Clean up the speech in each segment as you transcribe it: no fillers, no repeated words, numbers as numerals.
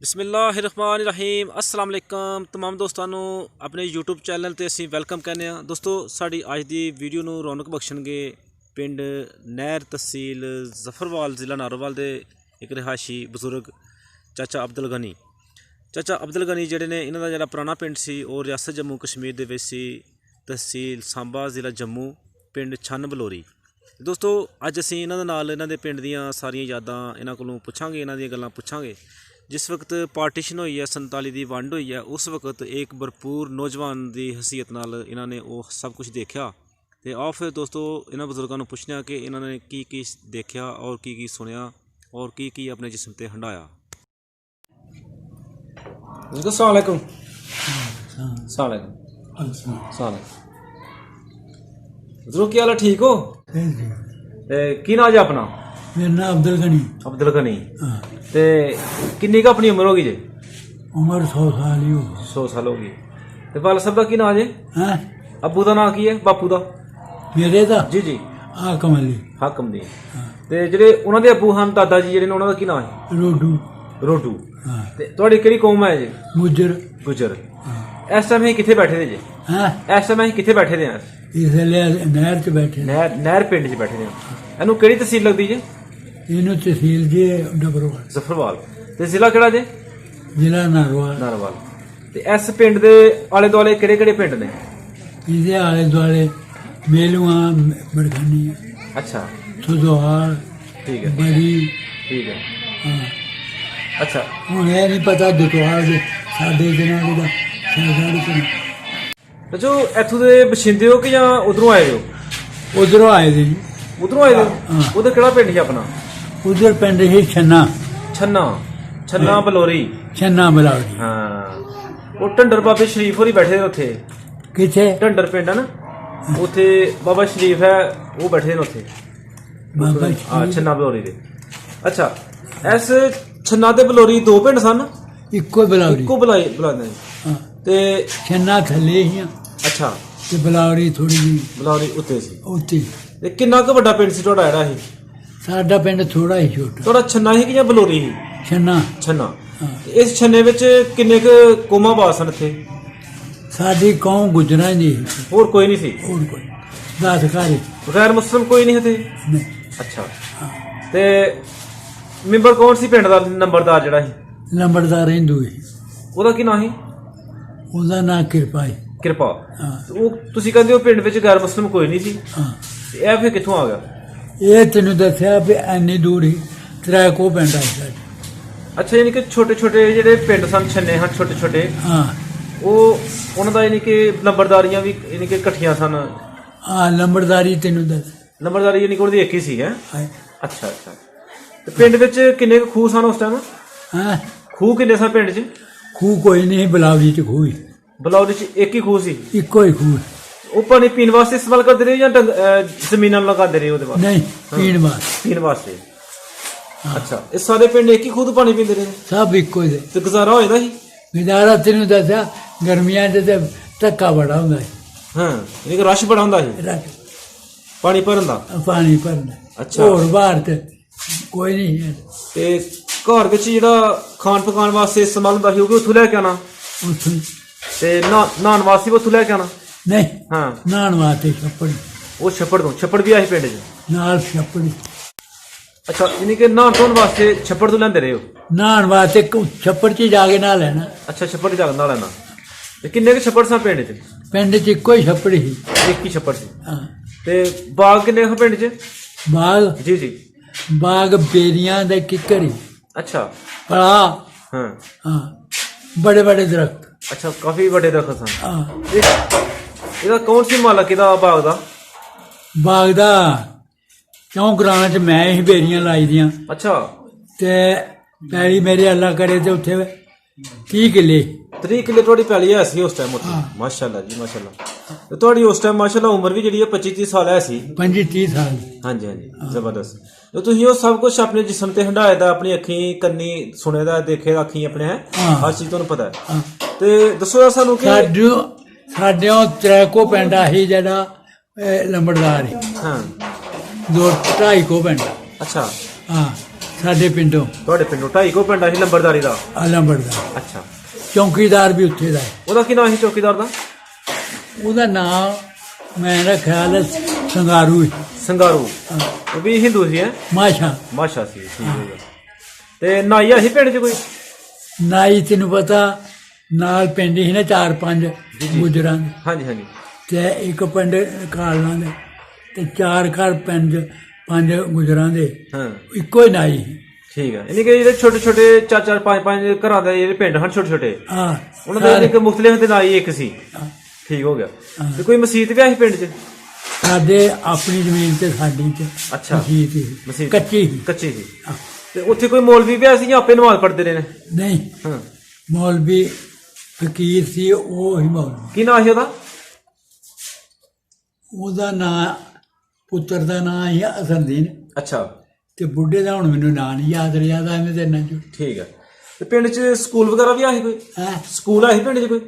बिस्मिल्लाहिर्रहमानिर्रहीम अस्सलाम वालेकुम तमाम दोस्तों ਨੂੰ ਆਪਣੇ YouTube ਚੈਨਲ ਤੇ ਅਸੀਂ ਵੈਲਕਮ ਕਹਿੰਦੇ ਆ। ਦੋਸਤੋ ਸਾਡੀ ਅੱਜ ਦੀ ਵੀਡੀਓ ਨੂੰ ਰੌਣਕ ਬਖਸ਼ਣਗੇ ਪਿੰਡ ਨਹਿਰ ਤਹਿਸੀਲ ਜ਼ਫਰਵਾਲ ਜ਼ਿਲ੍ਹਾ ਨਾਰੋਵਾਲ ਦੇ ਇੱਕ ਰਿਹਾਇਸ਼ੀ ਬਜ਼ੁਰਗ ਚਾਚਾ ਅਬਦੁਲ ਗਨੀ। ਚਾਚਾ ਅਬਦੁਲ ਗਨੀ ਜਿਹੜੇ ਨੇ ਇਹਨਾਂ ਦਾ ਜਿਹੜਾ ਪੁਰਾਣਾ ਪਿੰਡ ਸੀ ਉਹ ਰਿਆਸਤ ਜੰਮੂ ਕਸ਼ਮੀਰ ਦੇ ਵਿੱਚ ਸੀ, ਤਹਿਸੀਲ ਸਾਂਬਾ ਜ਼ਿਲ੍ਹਾ ਜੰਮੂ, ਪਿੰਡ ਛੰਨ ਬਲੋਰੀ। ਦੋਸਤੋ ਅੱਜ ਅਸੀਂ ਇਹਨਾਂ ਦੇ ਨਾਲ ਇਹਨਾਂ ਦੇ ਪਿੰਡ ਦੀਆਂ ਸਾਰੀਆਂ ਯਾਦਾਂ ਇਹਨਾਂ ਕੋਲੋਂ ਪੁੱਛਾਂਗੇ, ਇਹਨਾਂ ਦੀਆਂ ਗੱਲਾਂ ਪੁੱਛਾਂਗੇ। जिस वक्त पार्टीशन हुई है 47 की वंड हुई है उस वक्त एक भरपूर नौजवान की हसीयत नाल इन्होंने वो सब कुछ देखा। तो आओ फिर दोस्तों इन्होंने बुजुर्गों को पूछने कि इन्होंने की देखा और की सुनिया और की अपने जिस्म से हंडाया। अस्सलाम वालेकुम। बुजुर्ग क्या हाल है, ठीक हो? की नाम है अपना? मेरा नाम अब्दुल गनी। अब्दुल गनी ते किन्नी का अपनी उम्र होगी जी? उम्र 100 साल ही होगी। 100 साल होगी। ते वाल साहब का की नाम है? हैं अबू का नाम की है, बापू का? मेरे दा जी जी हाकम अली। हाकम दी। ते जेडे उन्हां दे अबू हन दादा जी जेडे ने उन्हां दा की नाम है? रोडू। रोडू। हां ते तुहाडी केड़ी कौम है जी? गुजर। गुजर। इस टाइम असीं कित्थे बैठे दे जी? हैं इस टाइम असीं कित्थे बैठे दे हां? इसले नहर च बैठे। नहर पिंड च बैठे दे हां। इहनूं केड़ी तहसील लगदी जी? इन्हों तहसील जे डबरवाल। जफरवाल। ते जिला केड़ा जी? जिला नारवाल। नारवाल। ते इस पिंड दे आले दुआले केड़े केड़े पिंड ने? इहदे आले दुआले मेलुआ बड़खानी। अच्छा सुदोहाल। ठीक है। बड़ी। ठीक है। हाँ अच्छा हुण यह नहीं पता दुतवाल दे साडे जनाब दा सरदार तो जो इत्थों दे बशिंदे हो कि जां उधरों आए हो? उधरों आए थे जी। उधरों आए हो? हाँ। उधर केड़ा पिंड है अपना? उधर पिंड ही छन्ना। छन्ना। छन्ना बलोरी। छन्ना बलौरी। हाँ वो ढंडर बाबे शरीफ होरी बैठे ने उत्थे। किथे? ढंडर पिंड है ना, उत्थे बाबा शरीफ है वो बैठे ने उत्थे। बाबा हाँ छन्ना बलोरी दे। अच्छा इस छन्ना ते बलोरी दो पिंड सन? इक्को बलौरी। इक्को बुलांदे हाँ ते छन्ना थल्ले ही अच्छा ते बलौरी थोड़ी जी बलोरी उत्ते सी। उत्ते। ते किन्ना क बड़ा पिंड सी तुहाडा जेहड़ा ही? साडा पिंड थोड़ा ही छोटा। तुहाडा छन्ना ही कि जां बलोरी ही? छन्ना। छन्ना। हाँ इस छन्ने विच किन्ने क कौमां वास सन इत्थे? साडी कौम गुजरां दी। होर कोई नहीं सी? और कोई 10 घर गैर मुस्लिम कोई नहीं थे? नहीं। अच्छा ते मैंबर कौन सी पिंड दा नंबरदार जेहड़ा ही? नंबरदार हिंदू ही। ਉਹਦਾ ਕੀ ਨਾਂ ਸੀ? ਉਹਦਾ ਨਾਂ ਕਿਰਪਾ ਹੈ। ਕਿਰਪਾ। ਹਾਂ ਉਹ ਤੁਸੀਂ ਕਹਿੰਦੇ ਹੋ ਪਿੰਡ ਵਿੱਚ ਗੈਰ ਮੁਸਲਿਮ ਕੋਈ ਨਹੀਂ ਸੀ, ਹਾਂ ਤੇ ਇਹ ਫਿਰ ਕਿੱਥੋਂ ਆ ਗਿਆ? ਇਹ ਤੈਨੂੰ ਦੱਸਿਆ ਵੀ ਇੰਨੀ ਦੂਰ ਹੀ ਤੇਰਾ ਕੋ ਪਿੰਡ ਆ ਸਾਡੇ। ਅੱਛਾ ਯਾਨੀ ਕਿ ਛੋਟੇ ਛੋਟੇ ਜਿਹੜੇ ਪਿੰਡ ਸਨ ਛੰਨੇ ਹਨ ਛੋਟੇ ਛੋਟੇ, ਹਾਂ ਉਹ ਉਹਨਾਂ ਦਾ ਯਾਨੀ ਕਿ ਨੰਬਰਦਾਰੀਆਂ ਵੀ ਯਾਨੀ ਕਿ ਇਕੱਠੀਆਂ ਸਨ? ਹਾਂ ਨੰਬਰਦਾਰੀ ਤੈਨੂੰ ਦੱਸ। ਨੰਬਰਦਾਰੀ ਯਾਨੀ ਕਿ ਉਹਦੀ ਇੱਕ ਹੀ ਸੀ ਹੈ? ਹਾਂ ਅੱਛਾ ਅੱਛਾ। ਤੇ ਪਿੰਡ ਵਿੱਚ ਕਿੰਨੇ ਕੁ ਖੂਹ ਸਨ ਉਸ ਟਾਈਮ? ਹਾਂ ਖੂਹ ਕਿੰਨੇ ਸਨ ਪਿੰਡ 'ਚ? ਖੂਹ ਕੋਈ ਨਹੀਂ ਬਲਾਵਲੀ ਚ ਖੂਹ ਹੀ ਬਲੌਰ 'ਚ ਇੱਕ ਹੀ ਖੂਹ ਸੀ? ਇੱਕੋ ਹੀ ਖੂਹ। ਉਹ ਪਾਣੀ ਪੀਣ ਵਾਸਤੇ ਇਸਤੇਮਾਲ ਕਰਦੇ ਰਹੇ ਜਾਂ ਜ਼ਮੀਨਾਂ ਨੂੰ ਲਗਾਉਂਦੇ ਰਹੇ ਉਹਦੇ ਵਾਸਤੇ? ਨਹੀਂ ਪੀਣ ਵਾਸਤੇ। ਪੀਣ ਵਾਸਤੇ। ਅੱਛਾ ਇਹ ਸਾਰੇ ਪਿੰਡ ਇੱਕ ਹੀ ਖੂਹ ਤੋਂ ਪਾਣੀ ਪੀਂਦੇ ਰਹੇ? ਸਭ ਇੱਕੋ ਹੀ। ਤੇ ਗੁਜ਼ਾਰਾ ਹੋ ਜਾਂਦਾ ਸੀ? ਗੁਜ਼ਾਰਾ ਤੈਨੂੰ ਦੱਸਿਆ ਗਰਮੀਆਂ ਚ ਤੇ ਧੱਕਾ ਬੜਾ ਹੁੰਦਾ ਸੀ। ਹਾਂ ਯਾਨੀ ਕਿ ਰਸ਼ ਬੜਾ ਹੁੰਦਾ ਸੀ ਪਾਣੀ ਭਰਨ ਦਾ? ਪਾਣੀ ਭਰਨਾ। ਅੱਛਾ। ਹੋਰ ਬਾਹਰ ਤੇ ਕੋਈ ਨਹੀਂ ਹੈ। ਤੇ ਘਰ ਵਿੱਚ ਜਿਹੜਾ ਖਾਣ ਪਕਾਉਣ ਵਾਸਤੇ ਇਸਤੇਮਾਲ ਹੁੰਦਾ ਸੀ ਉਹ ਵੀ ਉੱਥੋਂ ਲੈ ਕੇ ਆਉਣਾ? ਉੱਥੋਂ ਤੇ ਨਹਾਉਣ ਵਾਸਤੇ ਵੀ ਉੱਥੋਂ ਲੈ ਕੇ ਆਉਣਾ? ਨਹੀਂ ਹਾਂ ਨਹਾਉਣ ਵਾਸਤੇ ਛੱਪੜ। ਉਹ ਛੱਪੜ ਤੋਂ? ਛੱਪੜ ਵੀ ਆਹੀ ਪਿੰਡ 'ਚ? ਨਾਲ ਛੱਪੜ। ਅੱਛਾ ਯਾਨੀ ਕਿ ਨਹਾਉਣ ਧੋਣ ਵਾਸਤੇ ਛੱਪੜ ਤੋਂ ਲੈਂਦੇ ਰਹੇ ਹੋ? ਨਹਾਉਣ ਵਾਸਤੇ ਛੱਪੜ 'ਚ ਜਾ ਕੇ ਨਹਾ ਲੈਣਾ। ਅੱਛਾ ਛੱਪੜ 'ਚ ਜਾਂਦਾ ਲੈਣਾ। ਤੇ ਕਿੰਨੇ ਕੁ ਛੱਪੜ ਸਨ ਪਿੰਡ 'ਚ? ਪਿੰਡ 'ਚ ਇੱਕੋ ਹੀ ਛੱਪੜ ਸੀ। ਇੱਕ ਹੀ ਛੱਪੜ ਸੀ? ਹਾਂ ਤੇ ਬਾਗ ਕਿੰਨੇ ਕੁ ਪਿੰਡ 'ਚ? ਬਾਗ? ਜੀ ਜੀ ਬਾਗ ਬੇਰੀਆਂ ਦੇ ਕਿੱਕਰ ਹੀ। ਅੱਛਾ ਪੜਾ। ਹਾਂ ਹਾਂ ਬੜੇ ਬੜੇ ਦਰਖਤ। ਅੱਛਾ ਕਾਫੀ ਵੱਡੇ ਦਰਖਤ ਸਨ। ਹਾਂ ਇਹਦਾ ਕੌਣ ਸੀ ਮਾਲਕ ਇਹਦਾ ਬਾਗ ਦਾ? ਬਾਗ ਦਾ ਕਿਉਂ ਗਰਾਂਟ 'ਚ ਮੈਂ ਹੀ ਬੇਰੀਆਂ ਲਾਈ ਦੀਆਂ। ਅੱਛਾ ਤੇ ਪੈਲੀ ਮੇਰੇ ਅੱਲਾ ਕਰੇ ਤੇ ਉੱਥੇ 30 ਕਿੱਲੇ। 30 ਕਿੱਲੇ ਤੁਹਾਡੀ ਪੈਲੀ ਹੈ ਸੀ ਉਸ ਟਾਈਮ ਉੱਥੇ? ਹਾਂ। ਮਾਸ਼ਾਅੱਲਾ ਜੀ ਮਾਸ਼ਾਅੱਲਾ। ਤੇ ਤੁਹਾਡੀ ਉਸ ਟਾਈਮ ਮਾਸ਼ਾਅੱਲਾ ਉਮਰ ਵੀ ਜਿਹੜੀ ਹੈ 25-30 ਸਾਲ ਹੈ ਸੀ? 25-30 ਸਾਲ। ਹਾਂਜੀ ਹਾਂਜੀ ਜ਼ਬਰਦਸਤ। ਤੇ ਤੁਸੀਂ ਉਹ ਸਭ ਕੁਝ ਆਪਣੇ ਜਿਸਮ ਤੇ ਹੰਢਾਏ ਦਾ, ਆਪਣੀ ਅੱਖੀਂ ਕੰਨੀ ਸੁਣੇ ਦਾ, ਦੇਖੇ ਦਾ ਅੱਖੀਂ ਆਪਣੇ ਹੈ ਹਰ ਚੀਜ਼ ਤੁਹਾਨੂੰ ਪਤਾ ਹੈ। ਹਾਂ ਤੇ ਦੱਸੋ ਯਾਰ ਸਾਨੂੰ ਕਿ ਸਾਡਿਓ ਤ੍ਰੈਕੋ ਪਿੰਡ ਆਹੀ ਜਿਹੜਾ ਲੰਬੜਦਾਰ ਹੈ। ਹਾਂ 2-2.5 ਪਿੰਡ। ਅੱਛਾ ਹਾਂ ਸਾਡੇ ਪਿੰਡੋਂ ਤੁਹਾਡੇ ਪਿੰਡੋਂ 2.5 ਪਿੰਡ ਸੀ ਲੰਬੜਦਾਰੀ ਦਾ ਆਲਮਬੜ ਦਾ ਅੱਛਾ ਚੌਂਕੀਦਾਰ ਵੀ ਉੱਥੇ ਦਾ ਹੈ। ਉਹਦਾ ਕੀ ਨਾਂ ਸੀ ਚੌਕੀਦਾਰ ਦਾ ਉਹਦਾ ਨਾਮ ਮੇਰਾ ਖਿਆਲ ਹੈ ਸੰਗਾਰੂ ਹੈ। ਸੰਗਾਰੂ ਉਹ ਵੀ ਹਿੰਦੂ ਸੀ ਹੈ ਮਾਸ਼ਾ ਮਾਸ਼ਾ ਸੀ ਠੀਕ ਹੋ ਗਿਆ ਤੇ ਨਾਈਆ ਸੀ ਪਿੰਡ 'ਚ ਕੋਈ ਨਾਈ ਤੈਨੂੰ ਪਤਾ ਨਾਲ ਪਿੰਡ ਸੀ ਨਾ 4-5 ਗੁਜਰਾਂ ਦੇ ਹਾਂਜੀ ਹਾਂਜੀ ਤੇ ਇੱਕ ਪਿੰਡ ਕਾਲਣਾ ਦੇ ਤੇ 4 ਘਰ ਪਿੰਡ 5 ਗੁਜਰਾਂ ਦੇ ਹਾਂ ਇੱਕੋ ਹੀ ਨਾਈ ਸੀ। ਠੀਕ ਹੈ ਯਾਨੀ ਕਿ ਜਿਹੜੇ ਛੋਟੇ ਛੋਟੇ 4-4 5-5 ਘਰਾਂ ਦੇ ਜਿਹੜੇ ਪਿੰਡ ਹਨ ਛੋਟੇ ਛੋਟੇ ਹਾਂ ਉਹਨਾਂ ਦੇ ਇੱਕ ਮੁਖਤਲਿਫ ਦੇ ਨਾਈ ਇੱਕ ਸੀ ਠੀਕ ਹੋ ਗਿਆ ਤੇ ਕੋਈ ਮਸਜਿਦ ਵੀ ਆ ਸੀ ਪਿੰਡ 'ਚ ਸਾਡੇ ਆਪਣੀ ਜ਼ਮੀਨ ਤੇ ਸਾਡੀ ਚ ਅੱਛਾ ਮਸੀਤ ਸੀ ਮਸੀਤ ਕੱਚੀ ਸੀ। ਕੱਚੀ ਸੀ ਤੇ ਉੱਥੇ ਕੋਈ ਮੌਲਵੀ ਵੀ ਆ ਸੀ ਜਾਂ ਆਪੇ ਨਮਾਜ਼ ਪੜ੍ਹਦੇ ਰਹੇ ਨੇ ਨਹੀਂ ਹਾਂ ਮੌਲਵੀ ਫਕੀਰ ਸੀ ਉਹ ਹੀ ਮੌਲਵੀ। ਕੀ ਨਾਂ ਸੀ ਉਹਦਾ ਉਹਦਾ ਨਾਂ ਪੁੱਤਰ ਦਾ ਨਾਂ ਸੀ ਅਸਰਦੀਨ ਅੱਛਾ ਤੇ ਬੁੱਢੇ ਦਾ ਹੁਣ ਮੈਨੂੰ ਨਾਂ ਨਹੀਂ ਯਾਦ ਰਿਹਾ ਦਾ ਇਹਨੇ ਤੇ ਨਾ ਜੋ ਠੀਕ ਹੈ ਤੇ ਪਿੰਡ 'ਚ ਸਕੂਲ ਵਗੈਰਾ ਵੀ ਆ ਸੀ ਕੋਈ ਹੈ ਸਕੂਲ ਆ ਸੀ ਪਿੰਡ 'ਚ ਕੋਈ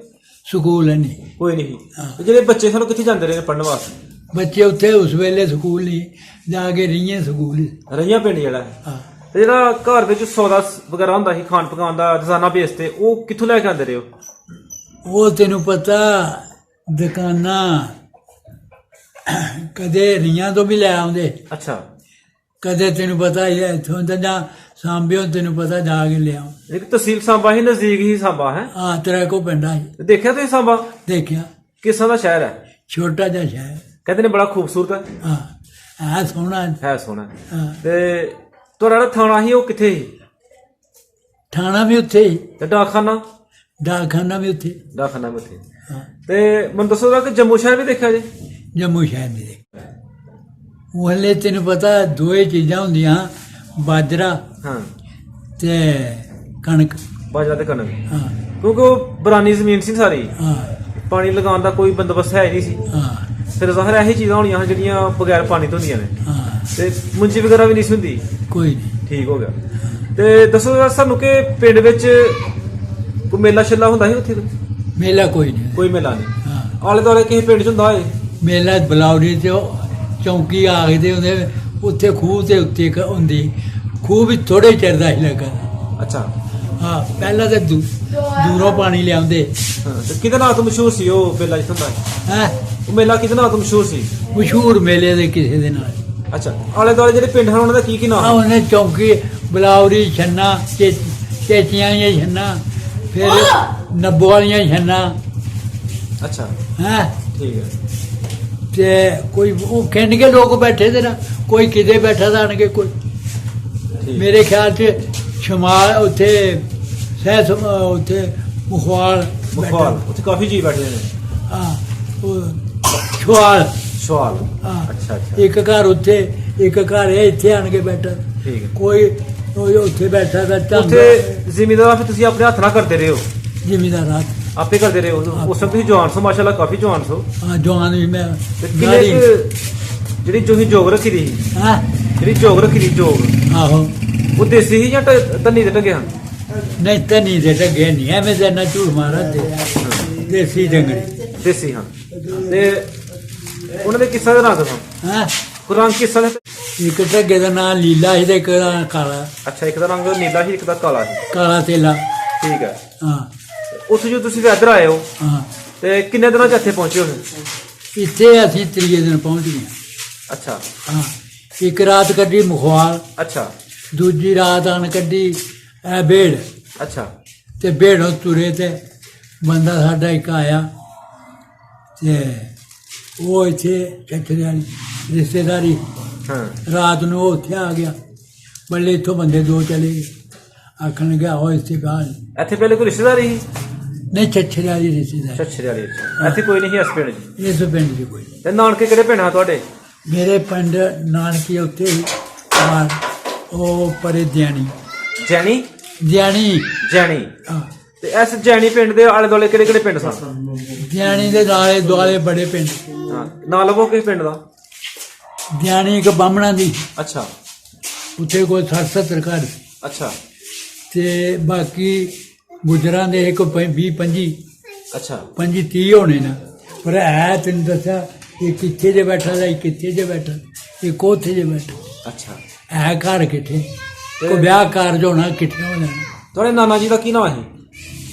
ਸਕੂਲ ਨਹੀਂ ਕੋਈ ਨਹੀਂ ਤੇ ਜਿਹੜੇ ਬੱਚੇ ਸਾਨੂੰ ਕਿੱਥੇ ਜਾਂਦੇ ਰਹੇ ਪੜ੍ਹਨ ਵਾਸਤੇ ਬੱਚੇ ਉੱਥੇ ਉਸ ਵੇਲੇ ਸਕੂਲ ਨਹੀਂ ਜਾ ਕੇ ਰਹੀਏ ਸਕੂਲ ਹੀ। ਰਈਆਂ ਪਿੰਡ ਜਿਹੜਾ ਹੈ ਹਾਂ ਤੇ ਜਿਹੜਾ ਘਰ ਵਿੱਚ ਸੌਦਾ ਵਗੈਰਾ ਹੁੰਦਾ ਸੀ ਖਾਣ ਪਕਾਉਣ ਦਾ ਰੋਜ਼ਾਨਾ ਬੇਸ ਤੇ ਉਹ ਕਿੱਥੋਂ ਲੈ ਕੇ ਆਉਂਦੇ ਰਹੇ ਹੋ ਉਹ ਤੈਨੂੰ ਪਤਾ ਦੁਕਾਨਾਂ ਕਦੇ ਰੀਆਂ ਤੋਂ ਵੀ ਲੈ ਆਉਂਦੇ ਅੱਛਾ ਕਦੇ ਤੈਨੂੰ ਪਤਾ ਹੀ ਹੈ ਇੱਥੋਂ ਤਾਂ ਜਾਂ ਸਾਂਭਿਓ ਤੈਨੂੰ ਪਤਾ ਜਾ ਕੇ ਲਿਆਓ। ਇੱਕ ਤਹਿਸੀਲ ਸਾਂਬਾ ਹੀ ਨਜ਼ਦੀਕ ਹੀ ਸਾਂਬਾ ਹੈ ਹਾਂ ਤੇਰਾ ਕੋ ਪਿੰਡਾ ਸੀ ਦੇਖਿਆ ਤੁਸੀਂ ਸਾਂਬਾ ਦੇਖਿਆ ਕਿਸਾਂ ਦਾ ਸ਼ਹਿਰ ਹੈ ਛੋਟਾ ਜਿਹਾ ਸ਼ਹਿਰ ਕਹਿੰਦੇ ਨੇ ਬੜਾ ਖੂਬਸੂਰਤ ਹੈ ਹਾਂ ਸੋਹਣਾ ਹੈ ਸੋਹਣਾ ਹਾਂ ਤੇ ਤੁਹਾਡਾ ਜਿਹੜਾ ਥਾਣਾ ਸੀ ਉਹ ਕਿੱਥੇ ਸੀ ਥਾਣਾ ਵੀ ਉੱਥੇ ਹੀ ਤੇ ਡਾਕਖਾਨਾ ਡਾਕਖਾਨਾ ਵੀ ਉੱਥੇ ਡਾਕਖਾਨਾ ਵੀ ਉੱਥੇ ਹਾਂ ਤੇ ਮੈਨੂੰ ਦੱਸੋ ਜਰਾ ਕਿ ਜੰਮੂ ਸ਼ਹਿਰ ਵੀ ਦੇਖਿਆ ਜੀ ਜੰਮੂ ਸ਼ਹਿਰ ਦੇ ਉਹ ਹਲੇ ਤੈਨੂੰ ਪਤਾ ਦੋਏ ਚੀਜ਼ਾਂ ਹੁੰਦੀਆਂ ਬਾਜਰਾ ਹਾਂ ਤੇ ਕਣਕ ਬਾਜਰਾ ਤੇ ਕਣਕ ਹਾਂ ਕਿਉਂਕਿ ਉਹ ਬਰਾਨੀ ਜ਼ਮੀਨ ਸੀ ਸਾਰੀ ਹਾਂ ਪਾਣੀ ਲਗਾਉਣ ਦਾ ਕੋਈ ਬੰਦੋਬਸਤ ਹੈ ਹੀ ਨਹੀਂ ਸੀ ਹਾਂ ਫਿਰ ਜ਼ਾਹਰ ਇਹੀ ਚੀਜ਼ਾਂ ਹੋਣੀਆਂ ਜਿਹੜੀਆਂ ਬਗੈਰ ਪਾਣੀ ਤੋਂ ਹੁੰਦੀਆਂ ਨੇ ਹਾਂ ਤੇ ਮੁੰਜੀ ਵਗੈਰਾ ਵੀ ਨਹੀਂ ਸੀ ਹੁੰਦੀ ਕੋਈ ਨਹੀਂ ਠੀਕ ਹੋ ਗਿਆ ਤੇ ਦੱਸੋ ਜਰਾ ਸਾਨੂੰ ਕਿ ਪਿੰਡ ਵਿੱਚ ਕੋਈ ਮੇਲਾ ਛੱਲਾ ਹੁੰਦਾ ਸੀ ਉੱਥੇ ਮੇਲਾ ਕੋਈ ਨਹੀਂ ਕੋਈ ਮੇਲਾ ਨਹੀਂ ਹਾਂ ਆਲੇ ਦੁਆਲੇ ਕਿਸੇ ਪਿੰਡ 'ਚ ਹੁੰਦਾ ਹੋਏ ਮੇਲਾ ਬਲੌਰੀ ਤੇ ਉਹ ਚੌਂਕੀ ਆਖਦੇ ਹੁੰਦੇ ਉੱਥੇ ਖੂਹ ਦੇ ਉੱਤੇ ਇੱਕ ਹੁੰਦੀ ਖੂਹ ਵੀ ਥੋੜੇ ਚਿਰ ਦਾ ਹੀ ਲੱਗਾ ਅੱਛਾ ਹਾਂ ਪਹਿਲਾਂ ਤਾਂ ਦੂਰੋਂ ਪਾਣੀ ਲਿਆਉਂਦੇ ਹਾਂ ਤੇ ਕਿਹਦੇ ਨਾਂ ਤੋਂ ਮਸ਼ਹੂਰ ਸੀ ਉਹ ਮੇਲਾ ਜਿੱਥੇ ਹੁੰਦਾ ਸੀ? ਹੈ ਉਹ ਮੇਲਾ ਕਿਹਦੇ ਨਾਂ ਤੋਂ ਮਸ਼ਹੂਰ ਸੀ ਮਸ਼ਹੂਰ ਮੇਲੇ ਦੇ ਕਿਸੇ ਦੇ ਨਾਲ ਅੱਛਾ ਆਲੇ ਦੁਆਲੇ ਜਿਹੜੇ ਪਿੰਡ ਹਨ ਉਹਨਾਂ ਦਾ ਕੀ ਨਾਮ ਆ ਉਹਨੇ ਚੌਂਕੀ ਬਲੌਰੀ ਛੰਨਾ ਚੇਚੀਆਂ ਜਾਂ ਛੰਨਾ ਫਿਰ ਨੱਬੋ ਵਾਲੀਆਂ ਛੰਨਾ ਅੱਛਾ ਹੈ ਠੀਕ ਹੈ ਤੇ ਕੋਈ ਉਹ ਖਿੰਡ ਕੇ ਲੋਕ ਬੈਠੇ ਤੇ ਨਾ ਕੋਈ ਕਿਤੇ ਬੈਠਾ ਤਾਂ ਆਣਗੇ ਕੋਈ ਠੀਕ ਮੇਰੇ ਖਿਆਲ 'ਚ ਸ਼ਮਾਲ ਉੱਥੇ ਉੱਥੇ ਮੁਖਵਾਲ ਮੁਖਵਾਲ ਉੱਥੇ ਕਾਫੀ ਜੀ ਬੈਠੇ ਨੇ ਹਾਂ ਉਹ ਛੁਆਲ ਸਵਾਲ ਹਾਂ ਅੱਛਾ ਅੱਛਾ ਇੱਕ ਘਰ ਉੱਥੇ ਇੱਕ ਘਰ ਇਹ ਇੱਥੇ ਆਣ ਕੇ ਬੈਠਾ ਠੀਕ ਹੈ ਕੋਈ ਉੱਥੇ ਬੈਠਾ ਤਾਂ ਉੱਥੇ ਜ਼ਿਮੀਂਦਾਰ ਫਿਰ ਤੁਸੀਂ ਆਪਣੇ ਹੱਥ ਨਾਲ ਕਰਦੇ ਰਹੇ ਹੋ ਜ਼ਿਮੀਦਾਰ ਆਪੇ ਕਰਦੇ ਰਹੇ ਹੋ ਉਸ ਸਮੇਂ ਤੁਸੀਂ ਜਵਾਨ ਸੋ ਮਾਸ਼ਾਅੱਲਾ ਕਾਫੀ ਜਵਾਨ ਸੋ ਹਾਂ ਜਵਾਨ ਵੀ ਮੈਂ ਤੇ ਕਿੰਨੇ ਜਿਹੜੀ ਤੁਸੀਂ ਜੋਗ ਰੱਖੀ ਦੀ ਸੀ ਹਾਂ ਜਿਹੜੀ ਜੋਗ ਰੱਖੀ ਦੀ ਜੋਗ ਆਹੋ ਉਹ ਦੇਸੀ ਸੀ ਜਾਂ ਧੰਨੀ ਦੇ ਟੰਗੇ ਹਨ ਨਹੀਂ ਤਾਂ ਨਹੀਂ ਦੇ ਟੱਗੇ ਨਹੀਂ ਐਵੇਂ ਤੇ ਨਾ ਝੂਠ ਮਾਰਾ ਤੇ ਦੇਸੀ ਡੰਗਰੀ ਦੇਸੀ ਹਨ ਤੇ ਉਹਨਾਂ ਦੇ ਕਿੱਸਾ ਦੇ ਰੰਗ ਸਨ ਹਾਂ ਰੰਗ ਕਿੱਸਾ ਦੇ ਇੱਕ ਟੱਗੇ ਦਾ ਨਾਂ ਲੀਲਾ ਸੀ ਤੇ ਇੱਕ ਦਾ ਕਾਲਾ ਅੱਛਾ ਇੱਕ ਦਾ ਰੰਗ ਨੀਲਾ ਸੀ ਇੱਕ ਦਾ ਕਾਲਾ ਸੀ ਕਾਲਾ ਤੇਲਾ ਠੀਕ ਹੈ ਹਾਂ ਉੱਥੇ ਜੋ ਤੁਸੀਂ ਇੱਧਰ ਆਏ ਹੋ ਹਾਂ ਤੇ ਕਿੰਨੇ ਦਿਨਾਂ ਚ ਇੱਥੇ ਪਹੁੰਚੇ ਹੋ ਇੱਥੇ ਅਸੀਂ ਤੀਏ ਦਿਨ ਪਹੁੰਚ ਗਏ ਅੱਛਾ ਹਾਂ ਇੱਕ ਰਾਤ ਕੱਢੀ ਮੁਖਵਾਲ ਅੱਛਾ ਦੂਜੀ ਰਾਤ ਆਣ ਕੱਢੀ ਇਹ ਬੇੜ ਅੱਛਾ ਤੇ ਬੇੜੋਂ ਤੁਰੇ ਤੇ ਬੰਦਾ ਸਾਡਾ ਇੱਕ ਆਇਆ ਤੇ ਉਹ ਇੱਥੇ ਚੱਕਰੇ ਵਾਲੀ ਰਿਸ਼ਤੇਦਾਰੀ ਹਾਂ ਰਾਤ ਨੂੰ ਉਹ ਉੱਥੇ ਆ ਗਿਆ ਬੱਲੇ ਇੱਥੋਂ ਬੰਦੇ ਦੋ ਚਲੇ ਗਏ ਆਖਣ ਗਿਆ ਹੋ ਇੱਥੇ ਬਾਹਰ ਇੱਥੇ ਪਹਿਲੇ ਕੋਈ ਰਿਸ਼ਤੇਦਾਰੀ ਸੀ ਨਹੀਂ ਚੱਛਰੇ ਵਾਲੀ ਰਿਸ਼ਤੇਦਾਰੀ ਛੱਛਰੇ ਵਾਲੀ ਇੱਥੇ ਕੋਈ ਨਹੀਂ ਸੀ ਇਸ ਪਿੰਡ 'ਚ ਇਸ ਪਿੰਡ 'ਚ ਕੋਈ ਤੇ ਨਾਨਕੇ ਕਿਹੜੇ ਪਿੰਡ ਆ ਤੁਹਾਡੇ ਮੇਰੇ ਪਿੰਡ ਨਾਨਕੀ ਉੱਥੇ ਹੀ ਬਾਹਰ ਉਹ ਪਰੇ ਦਿਆਣੀ ਜੈਣੀ ਦਿਆਣੀ ਜੈਣੀ ਹਾਂ ਤੇ ਇਸ ਜੈਣੀ ਪਿੰਡ ਦੇ ਆਲੇ ਦੁਆਲੇ ਕਿਹੜੇ ਕਿਹੜੇ ਪਿੰਡ ਸਨ ਦਿਆਣੀ ਦੇ ਨਾਲੇ ਦੁਆਲੇ ਬੜੇ ਪਿੰਡ ਹਾਂ ਨਾਂ ਲਵੋ ਕਿਸ ਪਿੰਡ ਦਾ ਦਿਆਣੀ ਇੱਕ ਬਾਹਮਣਾ ਦੀ ਅੱਛਾ ਉੱਥੇ ਕੋਈ 60-70 ਘਰ ਅੱਛਾ ਤੇ ਬਾਕੀ ਗੁਜਰਾਂ ਦੇ ਇੱਕ 20-25 ਅੱਛਾ 25-30 ਹੋਣੇ ਨਾ ਪਰ ਹੈ ਤੈਨੂੰ ਦੱਸਿਆ ਇਹ ਕਿੱਥੇ ਜੇ ਬੈਠਾ ਦਾ ਇਹ ਕਿੱਥੇ ਜੇ ਬੈਠਾ ਇਹ ਕੋਥੇ ਜੇ ਬੈਠਾ ਅੱਛਾ ਹੈ ਘਰ ਕਿੱਥੇ ਕੋਈ ਵਿਆਹ ਕਾਰਜ ਹੋਣਾ ਇਕੱਠੇ ਹੋ ਜਾਣਾ। ਤੁਹਾਡੇ ਨਾਨਾ ਜੀ ਦਾ ਕੀ ਨਾਮ ਹੈ?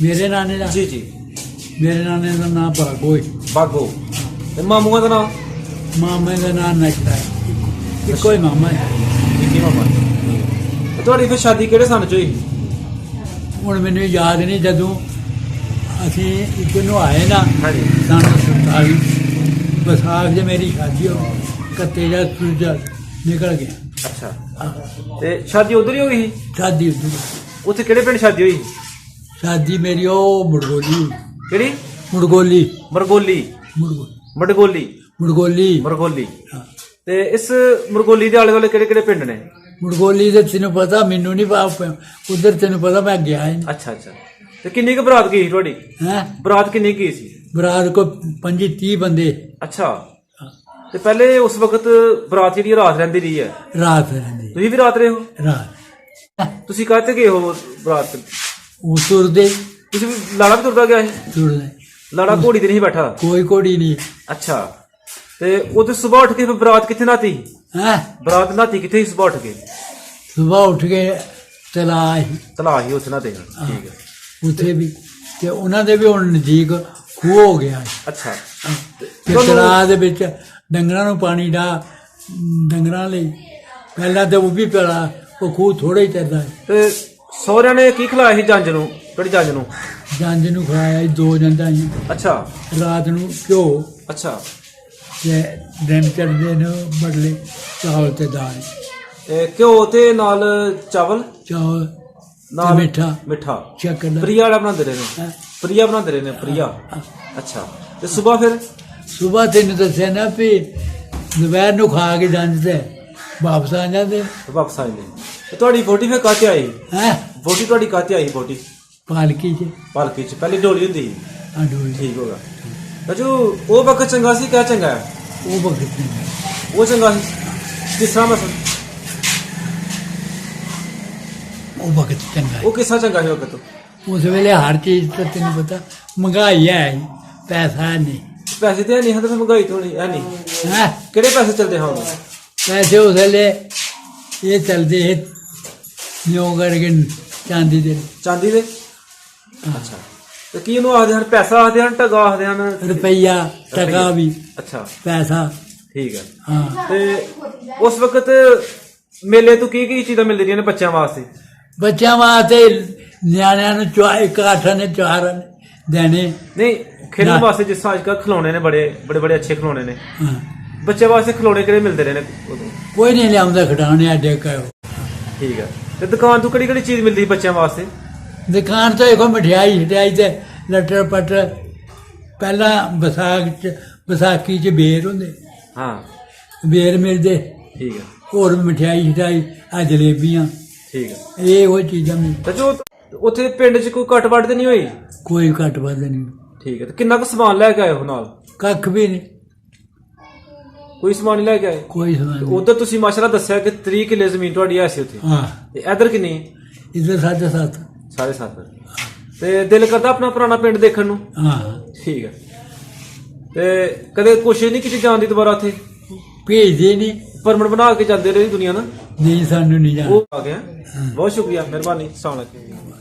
ਮੇਰੇ ਨਾਨੇ ਦਾ ਜੀ ਜੀ। ਮੇਰੇ ਨਾਨੇ ਦਾ ਨਾਮ ਭਾਗੋ ਹੈ। ਬਾਗੋ। ਤੇ ਮਾਮੂਆਂ ਦਾ ਨਾਮ? ਮਾਮੇ ਦਾ ਨਾਮ ਨਸ਼ਰਾ ਹੈ। ਇੱਕੋ ਹੀ ਮਾਮਾ ਹੈ। ਕੀ ਮਾਮਾ? ਤੇ ਤੁਹਾਡੀ ਫਿਰ ਸ਼ਾਦੀ ਕਿਹੜੇ ਸੰਨ ਚ ਹੋਈ? ਹੁਣ ਮੈਨੂੰ ਯਾਦ ਨਹੀਂ, ਜਦੋਂ ਅਸੀਂ ਇੱਧਰ ਨੂੰ ਆਏ ਨਾ ਹਾਂਜੀ। ਸੰਨ 47 ਵਿਸਾਖ 'ਚ ਮੇਰੀ ਸ਼ਾਦੀ ਹੋ ਗਈ। ਕੱਤੇ ਜਾਂ ਸੂਰਜ ਨਿਕਲ ਗਿਆ। ਅੱਛਾ। ਤੇ ਸ਼ਾਦੀ ਉਧਰ ਹੀ ਹੋ ਗਈ? ਸ਼ਾਦੀ ਉੱਧਰ। ਉੱਥੇ ਕਿਹੜੇ ਪਿੰਡ ਸ਼ਾਦੀ ਹੋਈ? ਸ਼ਾਦੀ ਮੇਰੀ ਉਹ ਮੁੜਗੋਲੀ। ਕਿਹੜੀ? ਮੁੜਗੋਲੀ। ਮਰਗੋਲੀ। ਮਡਗੋਲੀ। ਮੁੜਗੋਲੀ। ਮਰਗੋਲੀ। ਤੇ ਇਸ ਮਰਗੋਲੀ ਦੇ ਆਲੇ ਦੁਆਲੇ ਕਿਹੜੇ ਕਿਹੜੇ ਪਿੰਡ ਨੇ? ਮੁੜਗੋਲੀ ਦੇ ਤੈਨੂੰ ਪਤਾ, ਮੈਨੂੰ ਨਹੀਂ ਉਧਰ ਤੈਨੂੰ ਪਤਾ, ਮੈਂ ਗਿਆ ਹੀ ਨਹੀਂ। ਅੱਛਾ ਅੱਛਾ। ਤੇ ਕਿੰਨੀ ਕੁ ਬਰਾਤ ਗਈ ਸੀ ਤੁਹਾਡੀ? ਹੈ ਬਰਾਤ ਕਿੰਨੀ ਗਈ ਸੀ? ਬਰਾਤ ਕੋ 25-30 ਬੰਦੇ। ਅੱਛਾ। ਤੇ ਪਹਿਲੇ ਉਸ ਵਕਤ ਬਰਾਤ ਜਿਹੜੀ ਰਾਤ ਰਹਿੰਦੀ ਰਹੀ ਹੈ? ਰਾਤ ਰਹਿੰਦੇ। ਤੁਸੀਂ ਵੀ ਰਾਤ ਰਹੇ ਹੋ? ਰਾਤ। ਤੁਸੀਂ ਕਾਹਤੇ ਗਏ ਹੋ ਬਰਾਤ? ਉਹ ਤੁਰਦੇ। ਤੁਸੀਂ ਲਾੜਾ ਵੀ ਤੁਰਦਾ ਗਿਆ ਸੀ? ਤੁਰਦੇ। ਲਾੜਾ ਘੋੜੀ ਤੇ ਨਹੀਂ ਬੈਠਾ? ਕੋਈ ਘੋੜੀ ਨਹੀਂ। ਅੱਛਾ। ਤੇ ਉਹਦੇ ਸਵੇਰ ਉੱਠ ਕੇ ਫਿਰ ਬਰਾਤ ਕਿੱਥੇ ਨਾਤੀ? ਹੈ ਬਰਾਤ ਨਾਤੀ ਕਿੱਥੇ ਸੀ ਸਵੇਰ ਉੱਠ ਕੇ? ਸਵੇਰ ਉੱਠ ਕੇ ਤਲਾਹ ਹੀ ਉੱਥੇ ਨਾਤੇ। ਠੀਕ ਹੈ। ਉੱਥੇ ਵੀ ਤੇ ਉਹਨਾਂ ਦੇ ਵੀ ਹੁਣ ਨਜ਼ਦੀਕ ਖੂਹ ਹੋ ਗਿਆ। ਅੱਛਾ। ਤੇ ਤਲਾਹ ਦੇ ਵਿੱਚ ਡੰਗਰਾਂ ਨੂੰ ਪਾਣੀ ਦਾ, ਡੰਗਰਾਂ ਲਈ ਪਹਿਲਾਂ ਤੇ ਉਹ ਵੀ ਪਿਆ, ਉਹ ਖੂਹ ਥੋੜਾ ਹੀ ਚੜਦਾ ਹੈ। ਤੇ ਸਹੁਰਿਆਂ ਨੇ ਕੀ ਖਿਲਾਇਆ ਸੀ ਜੰਜ ਨੂੰ? ਕਿਹੜੀ ਜੰਜ ਨੂੰ? ਜੰਜ ਨੂੰ ਖਵਾਇਆ ਸੀ 2 ਜੰਜਾਂ ਸੀ। ਅੱਛਾ। ਰਾਤ ਨੂੰ ਘਿਓ ਅੱਛਾ। ਤੇ ਦਿਨ ਚੜ੍ਹਦੇ ਨੇ ਬਦਲੇ ਚਾਵਲ ਤੇ ਦਾਲ। ਤੇ ਘਿਓ ਤੇ ਨਾਲ ਚਾਵਲ ਚਾਵਲ ਨਾਲ ਮਿੱਠਾ ਮਿੱਠਾ ਸ਼ੱਕਰ ਦਾ। ਪ੍ਰਿਆ ਵਾਲਾ ਬਣਾਉਂਦੇ ਰਹੇ ਨੇ? ਹੈਂ? ਪ੍ਰਿਆ ਬਣਾਉਂਦੇ ਰਹੇ ਨੇ? ਪ੍ਰਿਆ। ਅੱਛਾ। ਤੇ ਸਵੇਰ ਫਿਰ? ਸੁਬਾਹ ਤੈਨੂੰ ਦੱਸਿਆ ਨਾ ਵੀ ਦੁਪਹਿਰ ਨੂੰ ਖਾ ਕੇ ਜੰਜ ਤੇ ਵਾਪਸ ਆ ਜਾਂਦੇ। ਵਾਪਸ ਆਏ ਨੇ। ਤੇ ਤੁਹਾਡੀ ਵੋਟੀ ਫਿਰ ਕਾਹਤੇ ਆਈ? ਹੈ ਵੋਟੀ ਤੁਹਾਡੀ ਕਾਹਤੇ ਆਈ? ਵੋਟੀ ਪਾਲਕੀ 'ਚ। ਪਾਲਕੀ ਚ ਪਹਿਲੀ ਡੋਲੀ ਹੁੰਦੀ ਸੀ? ਆ ਡੋਲੀ। ਠੀਕ ਹੋਗਾ। ਰਾਜੂ ਉਹ ਵਕਤ ਚੰਗਾ ਸੀ ਕਿਆ ਚੰਗਾ ਹੈ? ਉਹ ਵਕਤ ਨਹੀਂ। ਉਹ ਚੰਗਾ ਸੀ ਕਿਸ ਤਰ੍ਹਾਂ? ਮਸਲ ਉਹ ਵਕਤ ਚੰਗਾ ਉਹ ਕਿਸ ਤਰ੍ਹਾਂ ਚੰਗਾ ਸੀ ਵਕਤ? ਉਸ ਵੇਲੇ ਹਰ ਚੀਜ਼ ਤਾਂ ਤੈਨੂੰ ਪਤਾ ਮਹਿੰਗਾਈ ਹੈ, ਪੈਸਾ ਨਹੀਂ। ਪੈਸੇ ਤੇ ਨਹੀਂ ਹਨ ਤਾਂ ਮਹਿੰਗਾਈ ਤੋਂ ਨਹੀਂ ਹੈ ਨਹੀਂ। ਹੈ ਕਿਹੜੇ ਪੈਸੇ ਚੱਲਦੇ ਹਨ? ਪੈਸੇ ਉਸ ਵੇਲੇ ਇਹ ਚੱਲਦੇ ਹੈ ਨਿਉ ਕਰਕੇ ਚਾਂਦੀ ਦੇ। ਚਾਂਦੀ ਦੇ? ਅੱਛਾ। ਤੇ ਕੀ ਉਹਨੂੰ ਆਖਦੇ ਹਨ? ਪੈਸਾ ਆਖਦੇ ਹਨ, ਟਕਾ ਆਖਦੇ ਹਨ? ਰੁਪਈਆ ਟਕਾ ਵੀ। ਅੱਛਾ। ਪੈਸਾ। ਠੀਕ ਹੈ। ਹਾਂ। ਤੇ ਉਸ ਵਕਤ ਮੇਲੇ ਤੋਂ ਕੀ ਕੀ ਚੀਜ਼ਾਂ ਮਿਲਦੀਆਂ ਰਹੀਆਂ ਨੇ ਬੱਚਿਆਂ ਵਾਸਤੇ? ਬੱਚਿਆਂ ਵਾਸਤੇ ਨਿਆਣਿਆਂ ਨੂੰ ਇੱਕ ਅੱਠ ਨੇ 4 ਦੇਣੇ। ਨਹੀਂ ਖੇਡਣ ਵਾਸਤੇ ਜਿਸ ਤਰ੍ਹਾਂ ਅੱਜ ਕੱਲ੍ਹ ਖਿਲੌਣੇ ਨੇ, ਬੜੇ ਅੱਛੇ ਖਿਲੌਣੇ ਨੇ। ਹਾਂ। ਬੱਚੇ ਵਾਸਤੇ ਖਿਲੌਣੇ ਕਿਹੜੇ ਮਿਲਦੇ ਰਹੇ ਨੇ ਉਦੋਂ? ਕੋਈ ਨਹੀਂ ਲਿਆਉਂਦਾ ਖਿਡੌਣੇ ਅੱਡੇ ਕਹੋ। ਠੀਕ ਹੈ। ਤੇ ਦੁਕਾਨ ਤੋਂ ਕਿਹੜੀ ਚੀਜ਼ ਮਿਲਦੀ ਬੱਚਿਆਂ ਵਾਸਤੇ? ਦੁਕਾਨ ਤੋਂ ਦੇਖੋ ਮਠਿਆਈ ਤੇ ਲੱਟਰ ਪੱਟਰ। ਪਹਿਲਾਂ ਵਿਸਾਖੀ 'ਚ ਬੇਰ ਹੁੰਦੇ। ਹਾਂ। ਬੇਰ ਮਿਲਦੇ। ਠੀਕ ਹੈ। ਹੋਰ ਮਠਿਆਈ ਆ ਜਲੇਬੀਆਂ। ਠੀਕ ਹੈ। ਇਹ ਉਹ ਚੀਜ਼ਾਂ ਮਿਲ। ਤੇ ਜੋ ਉੱਥੇ ਪਿੰਡ 'ਚ ਕੋਈ ਘੱਟ ਵੱਟ ਤੇ ਨਹੀਂ ਹੋਈ? ਕੋਈ ਘੱਟ ਵੱਧ ਨਹੀਂ। ਠੀਕ ਹੈ। ਤੇ ਕਿੰਨਾ ਕੁ ਸਮਾਨ ਲੈ ਕੇ ਆਏ ਹੋ ਨਾਲ? ਕੱਖ ਵੀ ਨਹੀਂ। ਕੋਈ ਸਮਾਨ ਨਹੀਂ ਲੈ ਕੇ ਆਏ? ਕੋਈ ਸਮਾਨ ਨਹੀਂ। ਉਧਰ ਤੁਸੀਂ ਮਾਸ਼ਾਅੱਲਾ ਦੱਸਿਆ ਕਿ 30 ਕਿੱਲੇ ਜ਼ਮੀਨ ਤੁਹਾਡੀ ਹੈ ਸੀ ਉੱਥੇ। ਹਾਂ। ਤੇ ਇੱਧਰ ਕਿੰਨੀ? ਇੱਧਰ 7.5। 7.5। ਤੇ ਦਿਲ ਕਰਦਾ ਆਪਣਾ ਪੁਰਾਣਾ ਪਿੰਡ ਦੇਖਣ ਨੂੰ? ਹਾਂ। ਠੀਕ ਹੈ। ਤੇ ਕਦੇ ਕੋਸ਼ਿਸ਼ ਨਹੀਂ ਕੀਤੀ ਜਾਣ ਦੀ ਦੁਬਾਰਾ ਉੱਥੇ? ਭੇਜਦੇ ਨਹੀਂ। ਪਰਮਿਟ ਬਣਾ ਕੇ ਜਾਂਦੇ ਰਹੇ ਦੁਨੀਆ ਨਾ? ਨਹੀਂ ਸਾਨੂੰ ਨਹੀਂ ਜਾਣਾ। ਉਹ ਆ ਗਿਆ। ਬਹੁਤ ਸ਼ੁਕਰੀਆ, ਮਿਹਰਬਾਨੀ। ਅਸਲਾਮ ਵਾਲੇਕੁਮ।